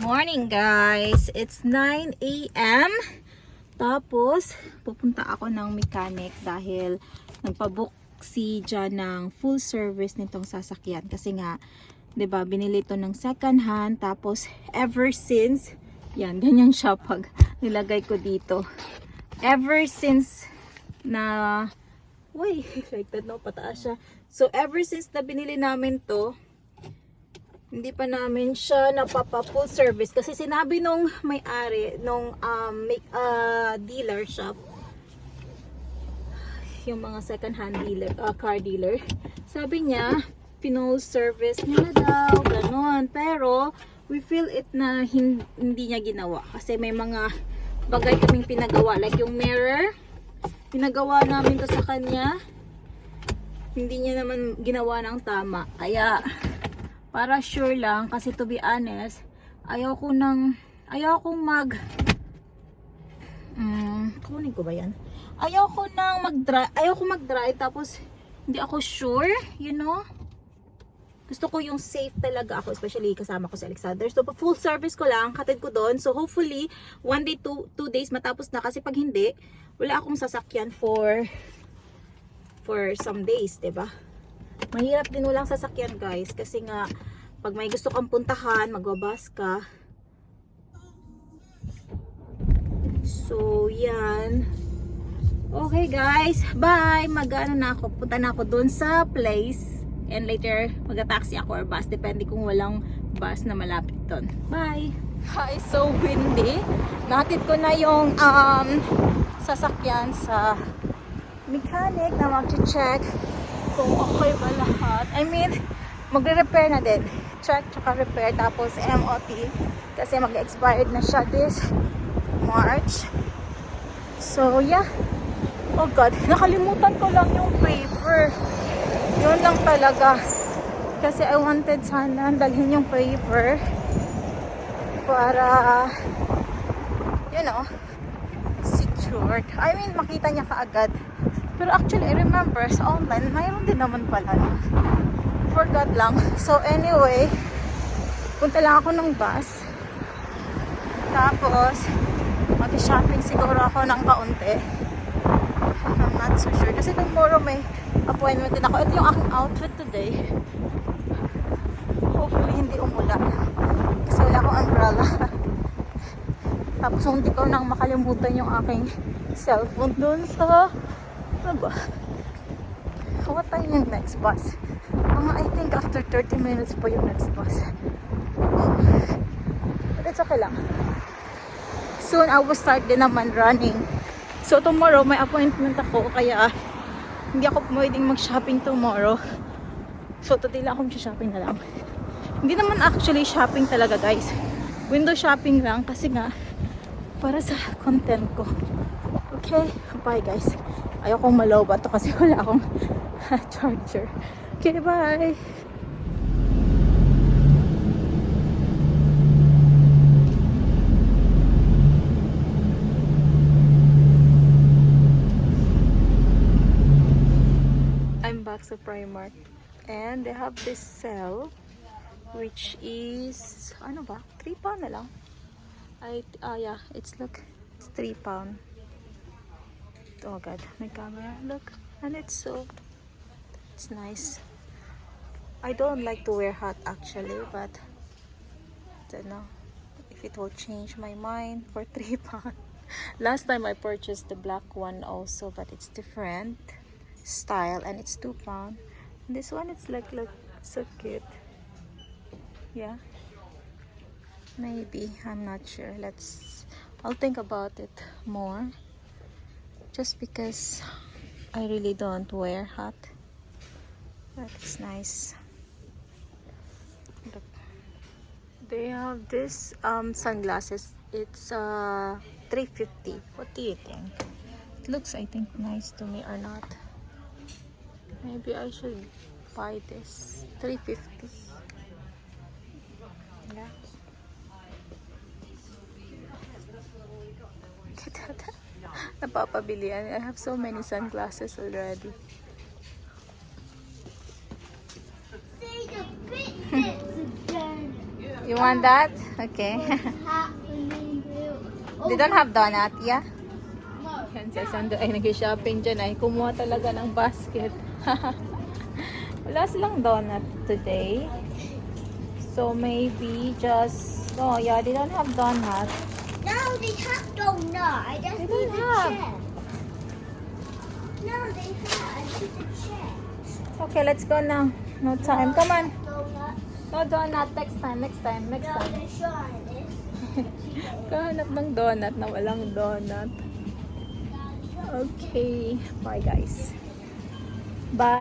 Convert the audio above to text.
morning guys! It's 9 a.m. Tapos, pupunta ako ng mechanic dahil nagpabook si Jan ng full service nitong sasakyan. Kasi nga, 'di ba, binili ito ng second hand. Tapos, ever since, yan, ganyan siya pag nilagay ko dito. Ever since na, uy, like that, no, pataas siya. So, ever since na binili namin to, hindi pa namin siya napapa full service kasi sinabi nung may-ari nung dealer shop, yung mga second hand dealer, car dealer, sabi niya full service niya na daw, ganon. Pero we feel it na hindi niya ginawa kasi may mga bagay kaming pinagawa, like yung mirror, pinagawa namin to sa kanya, hindi niya naman ginawa ng tama. Kaya para sure lang, kasi to be honest, ayaw kong kunin ko ba yan? Ayaw ko mag-dry tapos hindi ako sure, you know? Gusto ko yung safe talaga ako, especially kasama ko si Alexander. So full service ko lang, katid ko doon. So hopefully, 1 day, 2 days matapos na, kasi pag hindi, wala akong sasakyan for some days, 'di ba? Mahirap din walang sasakyan guys, kasi nga pag may gusto kang puntahan, magbabas ka. So yan. Okay guys, bye. Mag-ano na ako, punta na ako dun sa place, and later mag-taxi ako or bus, depende kung walang bus na malapit dun. Bye. Hi, so windy. Nakatid ko na yung sasakyan sa mechanic na mag-check kung okay ba lahat. I mean, magre-repair na din. Check, tsaka repair, tapos MOT. Kasi mag-expired na siya this March. So, yeah. Oh God, nakalimutan ko lang yung paper. Yun lang talaga. Kasi I wanted sana dalhin yung paper para, you know, secured. I mean, makita niya kaagad. Pero actually, I remember sa online, mayroon din naman pala. Forgot lang. So anyway, punta lang ako ng bus. Tapos, mag-shopping siguro ako ng kaunti. I'm not so sure. Kasi tomorrow may appointment din ako. Ito yung aking outfit today. Hopefully, hindi umulan. Kasi wala akong umbrella. Tapos, hindi ko nang makalimutan yung aking cellphone dun sa... Ano ba? What time yung next bus? I think after 30 minutes po yung next bus. But it's okay lang. Soon I will start din naman running. So tomorrow may appointment ako, kaya hindi ako pwedeng mag-shopping tomorrow. So today lang akong shopping na lang. Hindi naman actually shopping talaga guys. Window shopping lang kasi nga para sa content ko. Okay? Bye guys. Ayokong malobat to kasi wala akong charger. Okay, bye! I'm back sa Primark and they have this sale which is, ano ba? 3 pound na lang. Yeah, it's look, it's 3 pound. Oh God, my camera, look, and it's nice. I don't like to wear hat actually, but I don't know if it will change my mind for 3 pounds. Last time I purchased the black one also, but it's different style and it's 2 pounds. This one, it's like, look, so cute. Yeah, maybe, I'm not sure. I'll think about it more, just because I really don't wear hat. But it's nice. Look. They have this sunglasses. It's $3.50. What do you think? It looks, I think, nice to me or not. Maybe I should buy this. $3.50. Yeah. Napapabili. I have so many sunglasses already. You want that? Okay. happening here? They don't have donut, yeah? Yan sa Sando ay nag-shopping dyan ay kumuha talaga ng basket. Wala silang donut today. So maybe just, oh yeah, they don't have donut. No, they have donut. I just They need don't to have. check. No, they have. I need to check. Okay, let's go now. No time. Come on. Donut. No donut. Next time. Next time. Next No, time. they're showing this. Kahanap ng donut na walang donut. Okay. Bye guys. Bye.